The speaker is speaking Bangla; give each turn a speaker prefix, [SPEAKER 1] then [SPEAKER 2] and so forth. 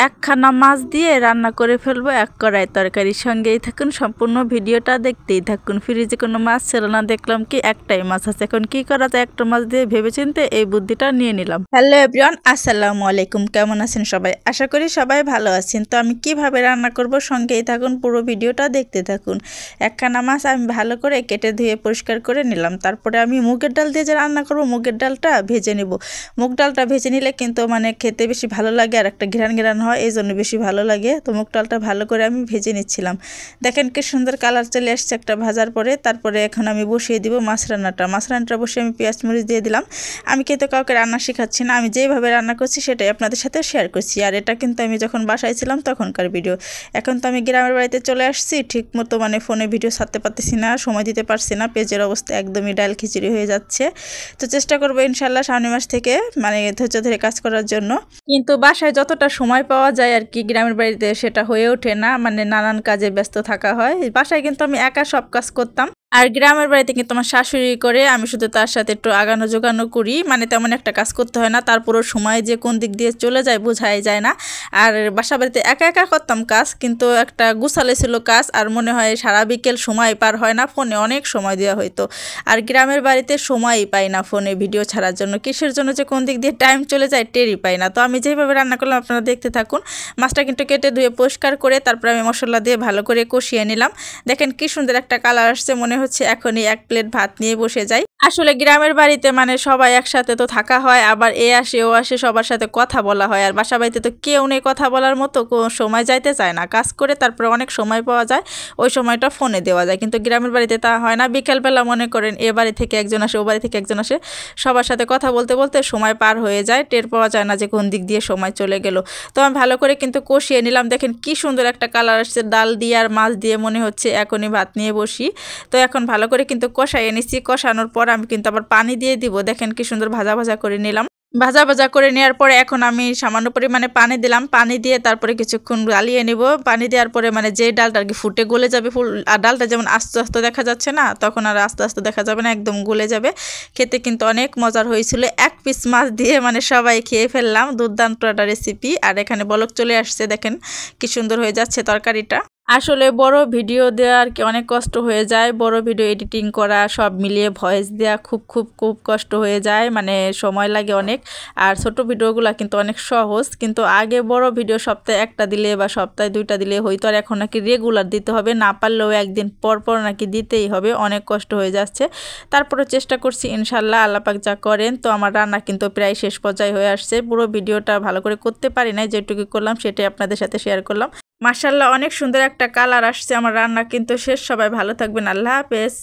[SPEAKER 1] একখানা মাছ দিয়ে রান্না করে ফেলবো এক কড়াই তরকারির। সঙ্গেই থাকুন, সম্পূর্ণ ভিডিওটা দেখতেই থাকুন। ফ্রিজে কোনো মাছ ছিল না, দেখলাম কি একটাই মাছ আছে। এখন কি করা যায়, একটা মাছ দিয়ে ভেবেচিন্তে এই বুদ্ধিটা নিয়ে নিলাম। হ্যালো এভরিওয়ান, আসসালামু আলাইকুম। কেমন আছেন সবাই? আশা করি সবাই ভালো আছেন। তো আমি কিভাবে রান্না করব সঙ্গেই থাকুন, পুরো ভিডিওটা দেখতে থাকুন। একখানা মাছ আমি ভালো করে কেটে ধুয়ে পরিষ্কার করে নিলাম। তারপরে আমি মুগের ডাল দিয়ে যে রান্না করব, মুগের ডালটা ভেজে নেব। মুগ ডালটা ভেজে নিলে কিন্তু মানে খেতে বেশি ভালো লাগে, আর একটা ঘ্রাণ ঘ্রাণ হয়, এই জন্য বেশি ভালো লাগে। তো মুগ ডালটা ভালো করে আমি ভেজে নিচ্ছিলাম। দেখেন কি সুন্দর কালার চলে আসছে একটা ভাজার পরে। তারপরে এখন আমি বসিয়ে দিব মাছ রান্নাটা বসে আমি পেঁয়াজ মরিচ দিয়ে দিলাম। আমি কিন্তু কাউকে রান্না শেখাচ্ছি না, আমি যেভাবে রান্না করছি সেটাই আপনাদের সাথে শেয়ার করছি। আর এটা কিন্তু আমি যখন বাসায় ছিলাম তখনকার ভিডিও। এখন তো আমি গ্রামের বাড়িতে চলে আসছি, ঠিক মতো মানে ফোনে ভিডিও ছাড়তে পারতেছি না, সময় দিতে পারছি না। পেজের অবস্থা একদমই ডাল খিচুড়ি হয়ে যাচ্ছে। তো চেষ্টা করবো ইনশাল্লাহ সামনের মাস থেকে মানে ধৈর্য ধরে কাজ করার জন্য। কিন্তু বাসায় যতটা সময় পাওয়া যায় আর কি, গ্রামের বাড়িতে সেটা হয়ে ওঠে না, মানে নানান কাজে ব্যস্ত থাকা হয়। বাসায় কিন্তু আমি একা সব কাজ করতাম, আর গ্রামের বাড়িতে কিন্তু আমার শাশুড়ি করে, আমি শুধু তার সাথে একটু আগানো জোগানো করি, মানে তেমন একটা কাজ করতে হয় না। তারপরও সময় যে কোন দিক দিয়ে চলে যায় বোঝাই যায় না। আর বাসা বাড়িতে একা একা করতাম কাজ, কিন্তু একটা গুছালে ছিল কাজ, আর মনে হয় সারা বিকেল সময় পার হয় না, ফোনে অনেক সময় দেওয়া হইতো। আর গ্রামের বাড়িতে সময়ই পাই না ফোনে ভিডিও ছাড়ার জন্য, কিসের জন্য যে কোন দিক দিয়ে টাইম চলে যায় টেরই পাই না। তো আমি যেভাবে রান্না করলাম আপনারা দেখতে থাকুন। মাছটা কিন্তু কেটে ধুয়ে পরিষ্কার করে তারপরে আমি মশলা দিয়ে ভালো করে কষিয়ে নিলাম। দেখেন কি সুন্দর একটা কালার আসছে, মনে হচ্ছে এখনই এক প্লেট ভাত নিয়ে বসে যাই। আসলে গ্রামের বাড়িতে মানে সবাই একসাথে তো থাকা হয়, আবার এ আসে ও আসে, সবার সাথে কথা বলা হয়। আর বাসা বাড়িতে তো কেউ নেই কথা বলার মতো, কোনো সময় যাইতে চায় না। কাজ করে তারপরে অনেক সময় পাওয়া যায়, ওই সময়টা ফোনে দেওয়া যায়। কিন্তু গ্রামের বাড়িতে তা হয় না। বিকেলবেলা মনে করেন এ বাড়ি থেকে একজন আসে, ও বাড়ি থেকে একজন আসে, সবার সাথে কথা বলতে বলতে সময় পার হয়ে যায়, টের পাওয়া যায় না যে কোন দিক দিয়ে সময় চলে গেল। তো আমি ভালো করে কিন্তু কষিয়ে নিলাম। দেখেন কি সুন্দর একটা কালার আসছে, ডাল দিয়ে আর মাছ দিয়ে মনে হচ্ছে এখনই ভাত নিয়ে বসি। তো এখন ভালো করে কিন্তু কষাই এনেছি। কষানোর পর আমি কিন্তু আবার পানি দিয়ে দিব। দেখেন কি সুন্দর ভাজা ভাজা করে নিলাম। ভাজা ভাজা করে নেওয়ার পরে এখন আমি সামান্য পরিমাণে পানি দিলাম। পানি দিয়ে তারপরে কিছুক্ষণ গালিয়ে নিব। পানি দেওয়ার পরে মানে যে ডালটা আর কি ফুটে গলে যাবে, আর ডালটা যেমন আস্তে আস্তে দেখা যাচ্ছে না, তখন আর আস্তে আস্তে দেখা যাবে না, একদম গলে যাবে। খেতে কিন্তু অনেক মজার হয়েছিল। এক পিস মাছ দিয়ে মানে সবাই খেয়ে ফেললাম। দুর্দান্ত একটা রেসিপি। আর এখানে বলক চলে আসছে, দেখেন কি সুন্দর হয়ে যাচ্ছে তরকারিটা। আসলে বড় ভিডিও দেওয়া আর কি অনেক কষ্ট হয়ে যায়, বড় ভিডিও এডিটিং করা সব মিলিয়ে ভয়েস দেওয়া খুব খুব খুব কষ্ট হয়ে যায়, মানে সময় লাগে অনেক। আর ছোট ভিডিওগুলো কিন্তু অনেক সহজ, কিন্তু আগে বড় ভিডিও সপ্তাহে একটা দিলে বা সপ্তাহে দুইটা দিলে হয়তো, আর এখন নাকি রেগুলার দিতে হবে, না পারলেও একদিন পর পর নাকি দিতেই হবে। অনেক কষ্ট হয়ে যাচ্ছে, তারপরে চেষ্টা করছি ইনশাল্লাহ, আল্লাহ পাক যা করেন। তো আমার রান্না কিন্তু প্রায় শেষ পর্যায়ে হয়ে আসছে। পুরো ভিডিওটা ভালো করে করতে পারি নাই, যেটুকু করলাম সেটাই আপনাদের সাথে শেয়ার করলাম। মাশাআল্লাহ অনেক সুন্দর একটা কালার আসছে। আমার রান্না কিন্তু শেষ। সবাই ভালো থাকবেন, আল্লাহ হাফেজ।